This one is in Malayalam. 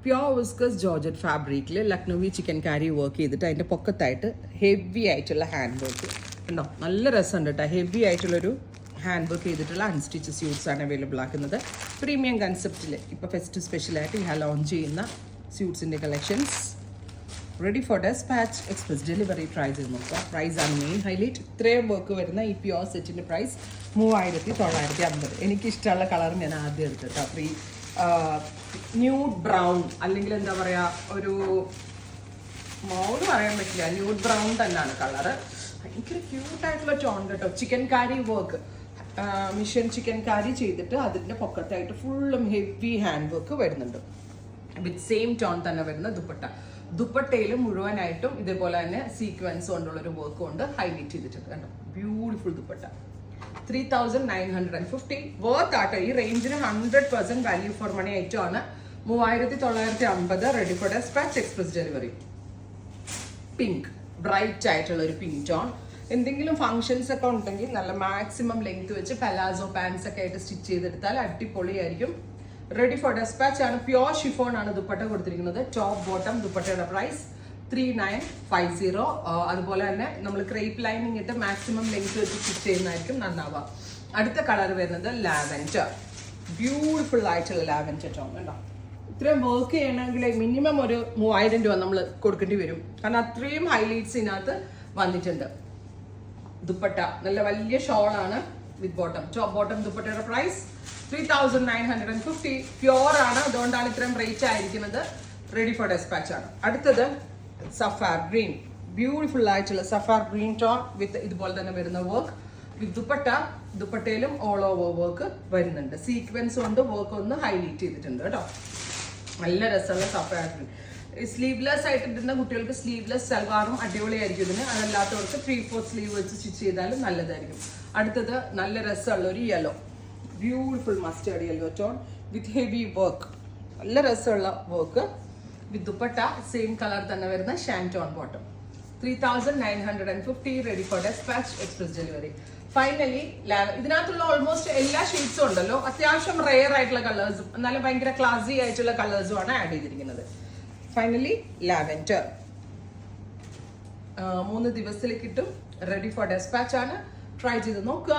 പ്യോർ വിസ്കസ് ജോർജറ്റ് ഫാബ്രിക്കിൽ ലക്നൗവി ചിക്കൻ കാരി വർക്ക് ചെയ്തിട്ട് അതിൻ്റെ പൊക്കത്തായിട്ട് ഹെവി ആയിട്ടുള്ള ഹാൻഡ് വർക്ക് ഉണ്ടോ. നല്ല രസമുണ്ട് കേട്ടോ. ഹെവി ആയിട്ടുള്ളൊരു ഹാൻഡ് വർക്ക് ചെയ്തിട്ടുള്ള അൺസ്റ്റിച്ച് സ്യൂട്ട്സ് ആണ് അവൈലബിൾ ആക്കുന്നത്. പ്രീമിയം കൺസെപ്റ്റിൽ ഇപ്പോൾ ഫെസ്റ്റ് സ്പെഷ്യലായിട്ട് ഞാൻ ലോഞ്ച് ചെയ്യുന്ന സ്യൂട്ട്സിൻ്റെ collections ready for dispatch express delivery. Try ചെയ്ത് നോക്കുക. പ്രൈസ് ആണ് മെയിൻ ഹൈലൈറ്റ്. ഇത്രയും വർക്ക് വരുന്ന ഈ പ്യോർ സെറ്റിൻ്റെ പ്രൈസ് 3950. എനിക്കിഷ്ടമുള്ള കളർ ഞാൻ ആദ്യം എടുത്തിട്ടോ. ന്യൂഡ് ബ്രൗൺ അല്ലെങ്കിൽ എന്താ പറയുക, ഒരു മൗഡ് പറയാൻ പറ്റില്ല, ന്യൂഡ് ബ്രൗൺ തന്നെയാണ് കളറ്. ഭയങ്കര ക്യൂട്ടായിട്ടുള്ള ടോൺ കേട്ടോ. ചിക്കൻ കാരി വർക്ക്, മിഷൻ ചിക്കൻ കാരി ചെയ്തിട്ട് അതിൻ്റെ പൊക്കത്തായിട്ട് ഫുള്ളും ഹെവി ഹാൻഡ് വർക്ക് വരുന്നുണ്ട്. വിത്ത് സെയിം ടോൺ തന്നെ വരുന്ന ദുപ്പട്ടയിൽ മുഴുവനായിട്ടും ഇതേപോലെ തന്നെ സീക്വൻസ് കൊണ്ടുള്ളൊരു വർക്ക് കൊണ്ട് ഹൈലൈറ്റ് ചെയ്തിട്ടുണ്ട് കണ്ടോ. ബ്യൂട്ടിഫുൾ ദുപ്പട്ട. 3950 വർത്ത് ആട്ടോ. ഈ റേഞ്ചിന് 100% വാല്യൂ ഫോർ മണി ഐറ്റം ആണ്. 3950 ready for dispatch express delivery. Pink, bright ആയിട്ടുള്ള ഒരു പിങ്ക് ടോൺ. എന്തെങ്കിലും ഫംഗ്ഷൻസ് ഒക്കെ ഉണ്ടെങ്കിൽ നല്ല മാക്സിമം ലെങ്ത് വെച്ച് പലാസോ പാൻസ് ഒക്കെ ആയിട്ട് സ്റ്റിച്ച് ചെയ്തെടുത്താൽ അടിപൊളിയായിരിക്കും. റെഡി ഫോർ ഡെസ്പാച്ച് ആണ്. പ്യോർ ഷിഫോൺ ആണ് ദുപ്പട്ട കൊടുത്തിരിക്കുന്നത്. Top bottom. ദുപ്പട്ടയുടെ പ്രൈസ് 3950. അതുപോലെ തന്നെ നമ്മൾ ക്രേപ്പ് ലൈനിങ് ഇട്ട് മാക്സിമം ലെങ്ത് വെച്ച് സ്റ്റിച്ച് ചെയ്യുന്നതായിരിക്കും നന്നാവുക. അടുത്ത കളർ വരുന്നത് ലാവൻഡർ. ബ്യൂട്ടിഫുൾ ആയിട്ടുള്ള ലാവൻഡർ ടോൺ കേട്ടോ. ഇത്രയും വർക്ക് ചെയ്യണമെങ്കിൽ മിനിമം ഒരു 3000 രൂപ നമ്മൾ കൊടുക്കേണ്ടി വരും. കാരണം അത്രയും ഹൈലൈറ്റ്സ് ഇതിനകത്ത് വന്നിട്ടുണ്ട്. ദുപ്പട്ട നല്ല വലിയ ഷോളാണ് വിത്ത് ബോട്ടം. Top bottom. ദുപ്പട്ടയുടെ പ്രൈസ് 3950. പ്യോർ ആണ്, അതുകൊണ്ടാണ് ഇത്രയും റേറ്റ് ആയിരിക്കുന്നത്. റെഡി ഫോർ ഡെസ്പാച്ച് ആണ്. അടുത്തത് സഫാർ ഗ്രീൻ. ബ്യൂട്ടിഫുൾ ആയിട്ടുള്ള സഫാർ ഗ്രീൻ ടോൺ വിത്ത് ഇതുപോലെ തന്നെ വരുന്ന വർക്ക് വിത്ത് ദുപ്പട്ട. ദുപ്പട്ടയിലും ഓൾ ഓവർ വർക്ക് വരുന്നുണ്ട്. സീക്വൻസ് കൊണ്ട് വർക്ക് ഒന്ന് ഹൈലൈറ്റ് ചെയ്തിട്ടുണ്ട് കേട്ടോ. നല്ല രസമുള്ള സഫാർ ഗ്രീൻ. സ്ലീവ്ലെസ് ആയിട്ട് ഇടുന്ന കുട്ടികൾക്ക് സ്ലീവ്ലെസ് സൽവാറും അടിപൊളിയായിരിക്കും ഇതിന്. അതല്ലാത്തവർക്ക് 3/4 സ്ലീവ് വെച്ച് സ്റ്റിച്ച് ചെയ്താലും നല്ലതായിരിക്കും. അടുത്തത് നല്ല രസമുള്ള ഒരു yellow. Beautiful mustard yellow tone with heavy work. നല്ല രസമുള്ള work with dupatta. Same colour തന്നെ വരുന്ന ഷാൻറ്റോൺ bottom. 3950 ready for dispatch express delivery. Finally ഇതിനകത്തുള്ള ഓൾമോസ്റ്റ് എല്ലാ ഷെയ്ഡ്സും ഉണ്ടല്ലോ. അത്യാവശ്യം റെയർ ആയിട്ടുള്ള കളേഴ്സും എന്നാലും ഭയങ്കര ക്ലാസി ആയിട്ടുള്ള കളേഴ്സും ആണ് ആഡ് ചെയ്തിരിക്കുന്നത്. ഫൈനലി ലാവൻഡർ 3 ദിവസത്തിൽ കിട്ടും. റെഡി ഫോർ ഡെസ്പാച്ച് ആണ്. ട്രൈ ചെയ്ത് നോക്കുക.